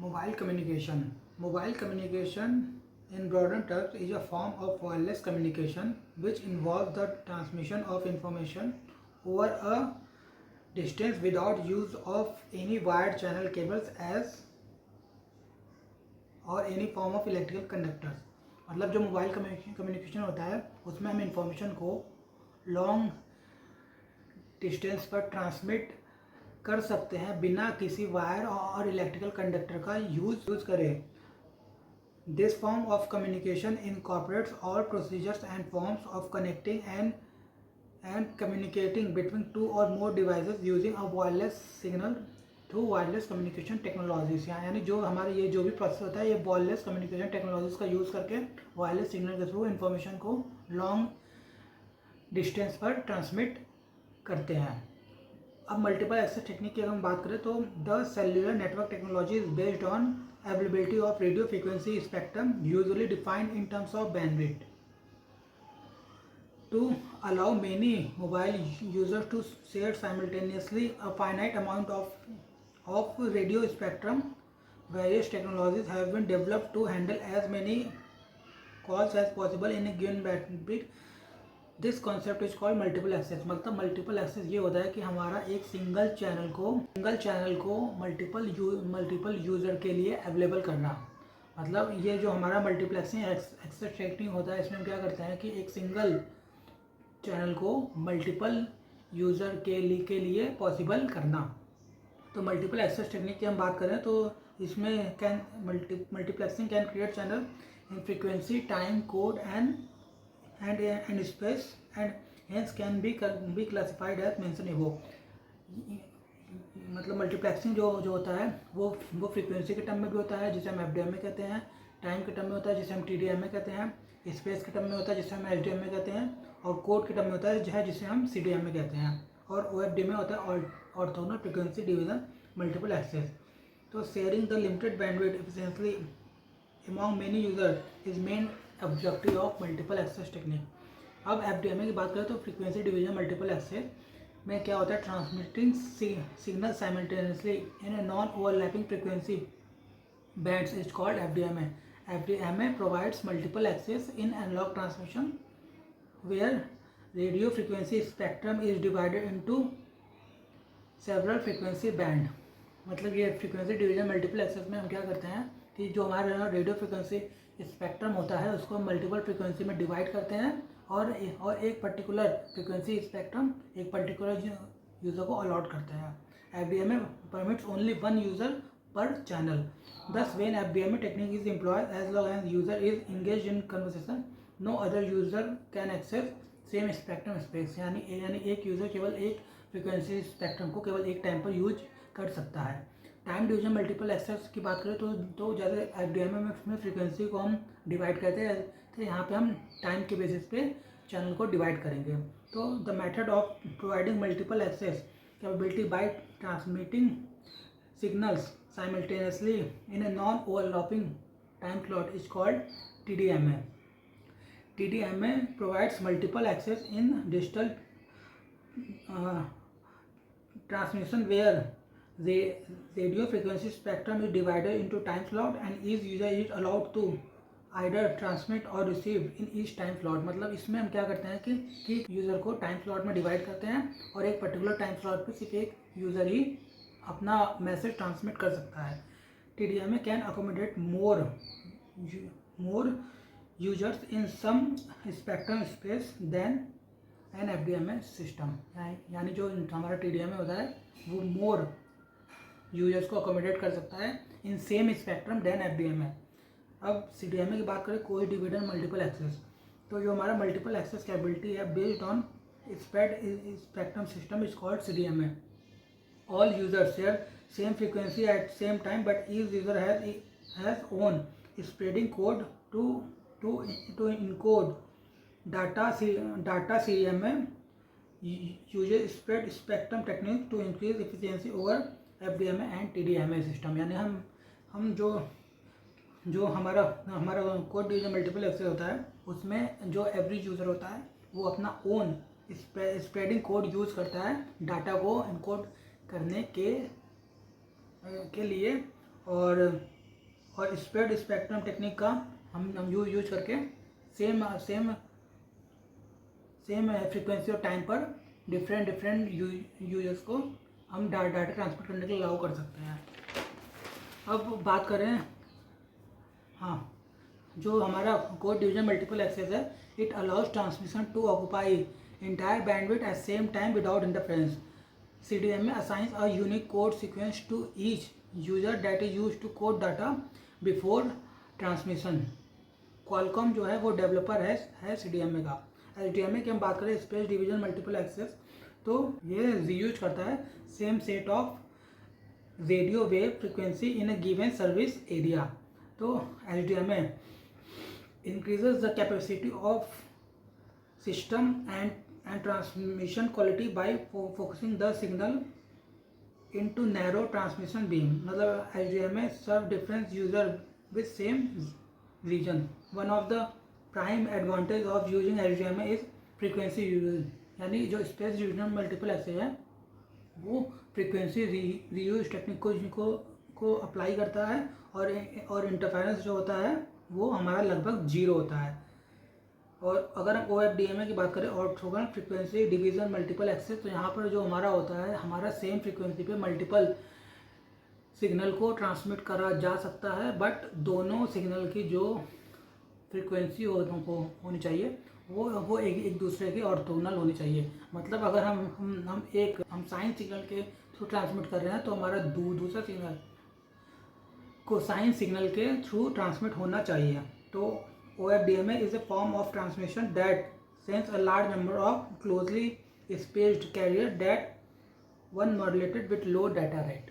Mobile communication. Mobile communication, in broader terms, is a form of wireless communication which involves the transmission of information over a distance without use of any wired channel cables as और any form of electrical conductors. मतलब जो mobile communication होता है उसमें हम information को long distance पर transmit कर सकते हैं बिना किसी वायर और इलेक्ट्रिकल कंडक्टर का यूज करें। This form of communication incorporates all procedures and forms of connecting and communicating between two or more devices using a wireless signal through wireless communication technologies. यानी जो हमारे ये जो भी प्रोसेस होता है ये वायरलेस कम्युनिकेशन टेक्नोलॉजीज का यूज़ करके वायरलेस सिग्नल के थ्रू इन्फॉर्मेशन को लॉन्ग डिस्टेंस पर ट्रांसमिट करते हैं। अब मल्टीपल एक्सेस टेक्निक की अगर हम बात करें तो the cellular network technology is based on availability of radio frequency spectrum usually defined in terms of bandwidth to allow many mobile users to share simultaneously a finite amount of radio spectrum. Various technologies have been developed to handle as many calls as possible in a given bandwidth. This concept is called multiple access. मतलब multiple access ये होता है कि हमारा एक single channel को multiple user के लिए अवेलेबल करना। मतलब ये जो हमारा मल्टीप्लेक्सिंग एक्सेस टेक्निक होता है इसमें हम क्या करते हैं कि एक सिंगल चैनल को मल्टीपल यूज़र के लिए पॉसिबल करना। तो मल्टीपल एक्सेस टेक्निक की हम बात करें तो इसमें multiplexing can create channel in frequency time code and space and hence can be classified as mentioned above. मतलब मल्टीप्लेक्सिंग जो होता है वो फ्रीक्वेंसी के टर्म में भी होता है जिसे हम एफडीएमए कहते हैं, टाइम के टर्म में होता है जिसे हम टीडीएमए कहते हैं, स्पेस के टर्म में होता है जिसे हम एसडीएमए कहते हैं, और कोड के टर्म में होता है जिसे हम सीडीएमए कहते हैं, और ओएफडीएमए होता है orthogonal frequency division multiple access. तो sharing the limited bandwidth efficiently among many user is main objective of multiple access technique. अब एफडीएमए की बात करें तो फ्रीक्वेंसी डिवीजन मल्टीपल एक्सेस में क्या होता है, transmitting signal simultaneously in a non overlapping frequency bands is called FDMA. FDMA provides multiple access in analog transmission where radio frequency spectrum is divided into several frequency band। मतलब ये frequency division multiple access में हम क्या करते हैं कि जो हमारा रेडियो फ्रीक्वेंसी स्पेक्ट्रम होता है उसको हम मल्टीपल फ्रीक्वेंसी में डिवाइड करते हैं और एक पर्टिकुलर फ्रीक्वेंसी स्पेक्ट्रम एक पर्टिकुलर यूज़र को अलॉट करते हैं। FDMA permits only one user per channel. Thus, when FDMA technique is employed, as long as user is engaged in conversation, no other user can access same spectrum space। यानी एक user केवल एक frequency spectrum को केवल एक time पर use कर सकता है। टाइम डिवीजन मल्टीपल एक्सेस की बात करें तो जैसे FDMA में फ्रीक्वेंसी को हम डिवाइड करते हैं तो यहाँ पे हम टाइम के बेसिस पे चैनल को डिवाइड करेंगे। तो the method of providing multiple access capability by transmitting signals simultaneously in a non-overlapping time slot is called TDMA. TDMA provides multiple access in digital transmission where the radio frequency spectrum is divided into time slot and each user is allowed to either transmit or receive in each time slot। मतलब इसमें हम क्या करते हैं कि user को time slot में divide करते हैं और एक पर्टिकुलर टाइम स्लॉट पे सिर्फ एक यूज़र ही अपना मैसेज ट्रांसमिट कर सकता है। TDMA can accommodate more users in same spectrum space than an FDMA system. यानी जो हमारा TDMA होता है वो मोर यूजर्स को अकोमोडेट कर सकता है in same spectrum than FDMA। अब CDMA की बात करें, कोई डिविजन मल्टीपल एक्सेस। तो जो हमारा मल्टीपल एक्सेस कैपेबिलिटी है based on spectrum system is called CDMA। All users share same frequency at same time, but each user has own spreading code to encode data CDMA uses spread spectrum technique to increase efficiency over FDMA and TDMA system। यानी हम जो हमारा code division multiple access होता है उसमें जो average user होता है वो अपना ओन स्प्रेडिंग कोड यूज़ करता है डाटा को इनकोड करने के लिए, और और स्प्रेड स्पेक्ट्रम टेक्निक का हम यूज करके सेम फ्रीक्वेंसी और टाइम पर डिफरेंट यूजर्स को हम डाटा ट्रांसफर करने के लिए अलाउ कर सकते हैं। अब बात करें, हाँ, जो हमारा कोड डिवीजन मल्टीपल एक्सेस है, it allows transmission to occupy entire bandwidth at same time without interference. CDMA assigns a unique code sequence to each user that is used to code data before transmission. Qualcomm जो है वो developer है CDMA का। SDMA की हम बात करें, space division multiple access, तो ये रीयूज करता है same set of radio wave frequency in a given service area. तो SDMA increases the capacity of system and transmission quality by focusing the signal into narrow transmission beam. मतलब SDMA serve different user with same region. One of the prime advantage of using SDMA is frequency reuse, यानी जो space division multiple access है वो frequency reuse technique को apply करता है और interference जो होता है वो हमारा लगभग 0 होता है। और अगर हम OFDMA की बात करें, orthogonal frequency division multiple access, तो यहाँ पर जो हमारा होता है, हमारा सेम फ्रीक्वेंसी पे मल्टीपल सिग्नल को ट्रांसमिट करा जा सकता है, बट दोनों सिग्नल की जो फ्रीक्वेंसी होनी चाहिए वो एक दूसरे के ऑर्थोगोनल होनी चाहिए। मतलब अगर हम साइन सिग्नल के थ्रू ट्रांसमिट कर रहे हैं तो हमारा दूसरा सिग्नल कोसाइन सिग्नल के थ्रू ट्रांसमिट होना चाहिए। तो OFDMA is a form of transmission that sends a large number of closely spaced carrier that one modulated with low data rate.